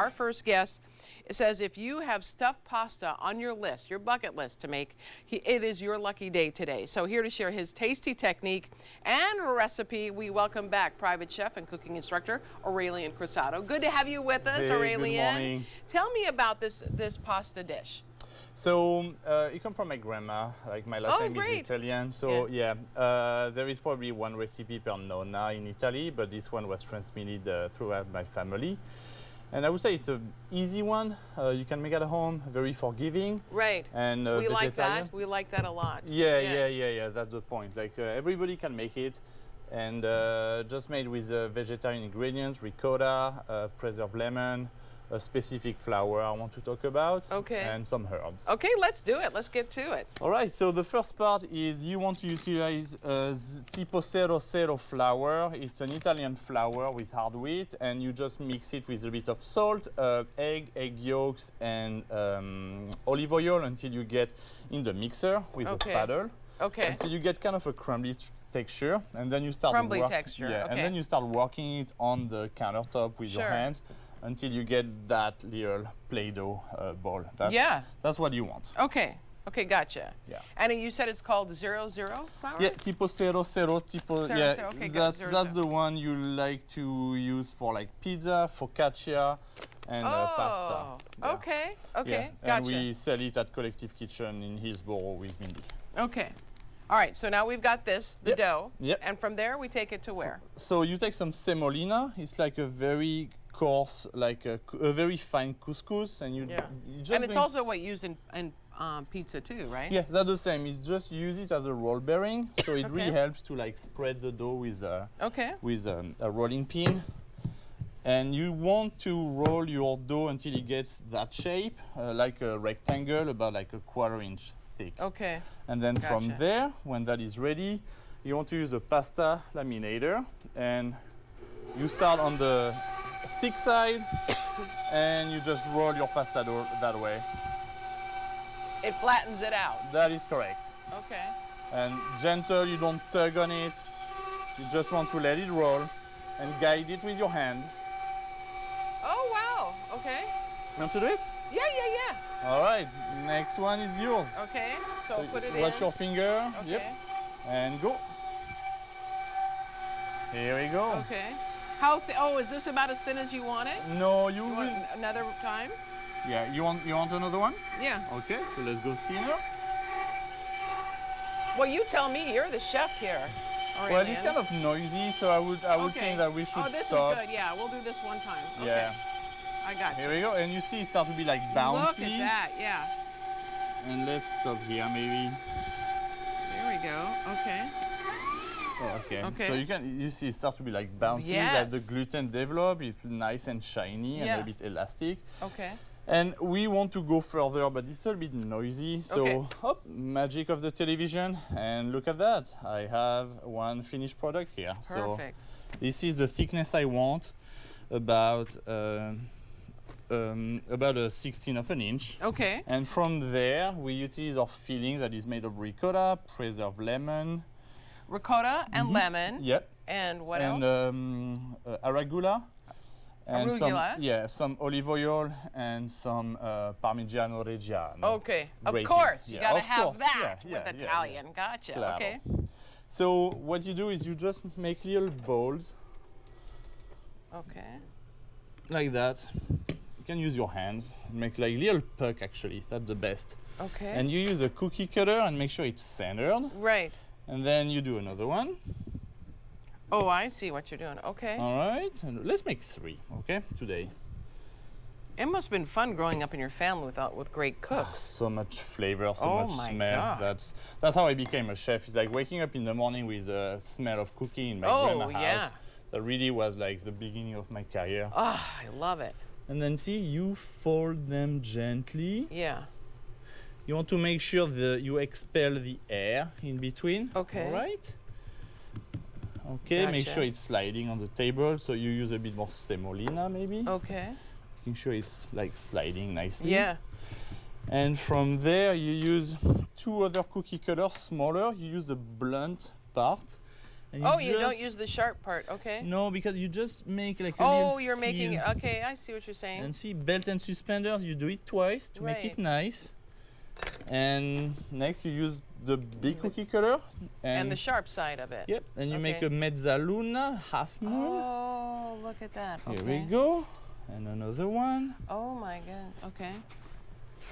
our first guest. It says if you have stuffed pasta on your list, your bucket list to make, it is your lucky day today. So here to share his tasty technique and recipe, we welcome back private chef and cooking instructor Aurelien Crosato. Good to have you with us, Hey, Aurelien. good morning. Tell me about this pasta dish. So it comes from my grandma. Like my last name great. is Italian. So there is probably one recipe per nonna in Italy, but this one was transmitted throughout my family. And I would say it's an easy one. You can make at home, very forgiving. Right. And we vegetarian. like that. We like that a lot. Yeah. That's the point. Like everybody can make it, and just made with vegetarian ingredients: ricotta, preserved lemon, a specific flour I want to talk about, and some herbs. Okay, let's do it. Let's get to it. All right, so the first part is you want to utilize Tbsp flour. It's an Italian flour with hard wheat, and you just mix it with a bit of salt, egg yolks, and olive oil until you get in the mixer with a paddle. Okay. Until you get kind of a crumbly texture, and then you start texture. Yeah, and then you start working it on the countertop with your hands until you get that little Play-Doh ball. That's what you want. Okay, gotcha. Yeah. And you said it's called 00 flour? Yeah, tipo 00, tipo, Okay, that's the one you like to use for like pizza, focaccia, and pasta. Yeah. Okay, yeah. Gotcha. And we sell it at Collective Kitchen in Hillsborough with Mindy. Okay. All right, so now we've got the dough, and from there we take it to where? So you take some semolina. It's like a very coarse, like a very fine couscous, and you just and it's also what used in pizza too, right? Yeah, that's the same. It's just use it as a roll bearing, so it really helps to like spread the dough with a rolling pin. And you want to roll your dough until it gets that shape, like a rectangle, about like a 1/4 inch thick. Okay. And then from there, when that is ready, you want to use a pasta laminator, and you start on the thick side, and you just roll your pasta dough that way. It flattens it out. That is correct. Okay. And gentle, you don't tug on it. You just want to let it roll and guide it with your hand. Oh, wow. Okay. You want to do it? Yeah. All right, next one is yours. Okay, so put it in. Watch your finger. Okay. Yep. And go. Here we go. Okay. Is this about as thin as you want it? No, you want another time? Yeah, you want another one? Yeah. Okay, so let's go thinner. Well, you tell me. You're the chef here. Aurelien. Well, it's kind of noisy, so I would think that we should stop. Oh, this is good. Yeah, we'll do this one time. Okay. Yeah. I got you. Here we go, and you see it start to be like bouncy. Look at that, yeah. And let's stop here, maybe. There we go. Okay. Oh, okay. So you see it start to be like bouncy, like the gluten develop. It's nice and shiny and a bit elastic. Okay. And we want to go further, but it's a bit noisy. So, magic of the television, and look at that. I have one finished product here. Perfect. So this is the thickness I want, about a 16th of an inch. Okay. And from there, we utilize our filling that is made of ricotta, preserved lemon. Ricotta and lemon. Yep. And what else? And arugula. And some olive oil and some Parmigiano Reggiano. Okay, of course. You gotta have that with Italian. Gotcha. Claro. Okay. So what you do is you just make little balls. Okay. Like that. You can use your hands. Make like little puck actually. That's the best. Okay. And you use a cookie cutter and make sure it's centered. Right. And then you do another one. Oh, I see what you're doing. Okay. All right. And let's make 3, okay, today. It must have been fun growing up in your family with great cooks. So much flavor, so much smell. God. That's how I became a chef. It's like waking up in the morning with the smell of cooking in my grandma's house. That really was like the beginning of my career. Ah, I love it. And then see, you fold them gently. Yeah. You want to make sure that you expel the air in between. Okay. All right. Okay, make sure it's sliding on the table. So you use a bit more semolina maybe. Okay. Making sure it's like sliding nicely. Yeah. And from there you use 2 other cookie cutters, smaller. You use the blunt part And Oh, you don't use the sharp part, okay. No, because you just make like a little Oh, you're making seal. it, okay, I see what you're saying. And see, belt and suspenders, you do it twice to make it nice. And next you use the big cookie cutter. And the sharp side of it. Yep, and you make a mezzaluna, half moon. Oh, look at that. Here we go. And another one. Oh my god, okay.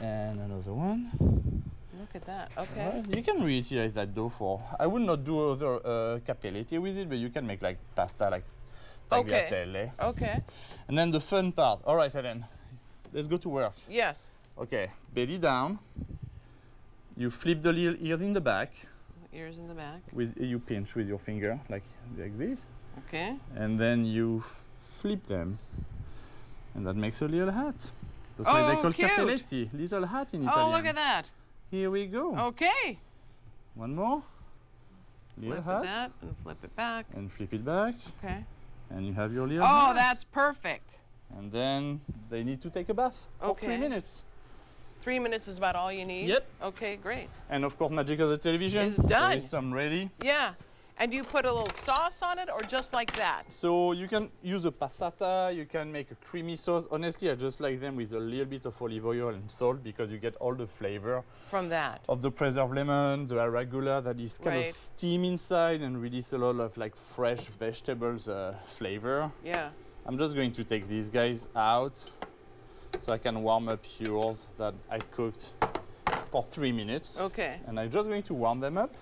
And another one. Look at that, okay. Right. You can reutilize that dough for, I would not do other cappelletti with it, but you can make like pasta, like tagliatelle. Okay. And then the fun part. All right, Helen, let's go to work. Yes. Okay, belly down. You flip the little ears in the back. Ears in the back. You pinch with your finger, like this. Okay. And then you flip them. And that makes a little hat. That's why they call cute. cappelletti, little hat in Italian. Oh, look at that. Here we go. Okay. One more. Little hat. Flip that and flip it back. And flip it back. Okay. And you have your little Oh, hat. that's perfect. And then they need to take a bath for 3 minutes. 3 minutes is about all you need? Yep. Okay, great. And of course, magic of the television. It's done. There is some ready. Yeah. And you put a little sauce on it or just like that? So you can use a passata, you can make a creamy sauce. Honestly, I just like them with a little bit of olive oil and salt because you get all the flavor from that. Of the preserved lemon, the arugula that is kind of steam inside and release a lot of like fresh vegetables flavor. Yeah. I'm just going to take these guys out so I can warm up yours that I cooked for 3 minutes. Okay. And I'm just going to warm them up.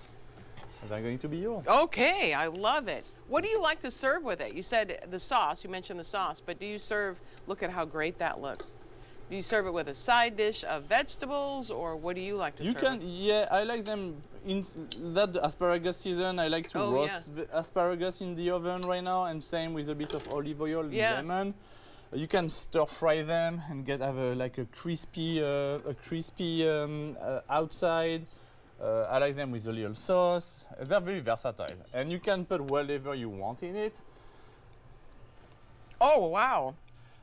They're going to be yours. Okay, I love it. What do you like to serve with it? You said the sauce, you mentioned the sauce, but do you serve, look at how great that looks. Do you serve it with a side dish of vegetables or what do you like to serve with? Yeah, I like them in that asparagus season. I like to roast asparagus in the oven right now and same with a bit of olive oil and lemon. You can stir fry them and have a crispy outside. I like them with a little sauce. They're very versatile. And you can put whatever you want in it. Oh, wow.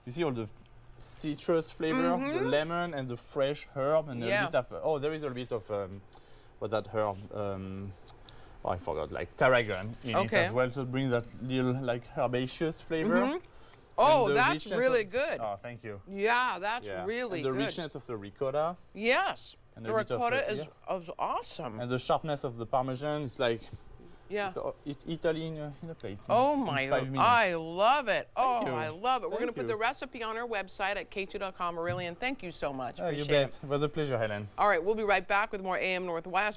You see all the citrus flavor, the lemon and the fresh herb and a bit of, there is a bit of, what's that herb? I forgot, like tarragon in it as well. So it brings that little like herbaceous flavor. Oh, that's really good. Oh, thank you. Yeah, that's really good. And the good. richness of the ricotta. Yes. And the ricotta is awesome. And the sharpness of the parmesan is like, it's Italy in a plate. Oh my, 5 minutes. I love it. Thank you. I love it. We're going to put you. the recipe on our website at k2.com. Aurelien, thank you so much. You bet. It was a pleasure, Helen. All right, we'll be right back with more AM Northwest.